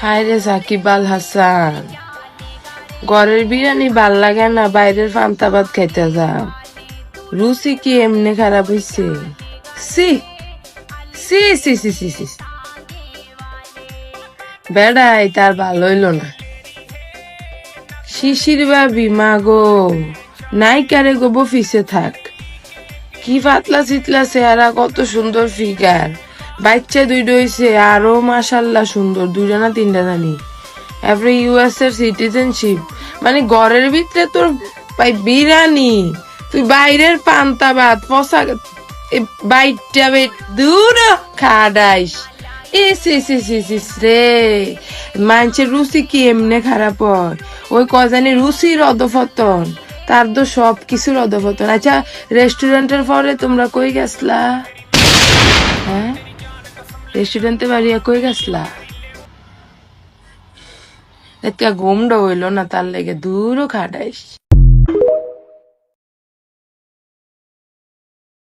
হায় রে সাকিব আল হাসান, ঘরের বিরিয়ানি ভাল লাগে না, বাইরের পান্তা ভাত খাইতে যাও। রুচি কি এমনি খারাপ হইছে? সি সি সি সি সি সি বেড়াই তার ভালো হইল না। শিশির ভাবি মা গো, নাইকারে গো বফিসে থাক, কি পাতলা চিতলা চেহারা, কত সুন্দর ফিগার, বাচ্চা দুইটা হইছে আরো মাশাল্লাহ সুন্দর, দুইটা না তিনটা জানি। এরপরে ইউএস এর সিটিজেনশিপ, মানে ঘরের ভিতরে তোর বিরিয়ানি, তুই বাইরের পান্তা ভাত পচা বাইটা বেট দূর খাডাইস। ইস ইস ইস ইস ইস রে, মানুষের রুচি কি এমনি খারাপ হয়? ওই কজানি রুচির অধপতন, তার তো সব কিছুর অধপতন। আচ্ছা, রেস্টুরেন্টের পরে তোমরা কই গেছলা? হ্যাঁ, রেস্টুরেন্টে বাড়িয়া কই গেছলা? একটা ঘুমটা হইলো না, তার লেগে দূরও খাটাইস।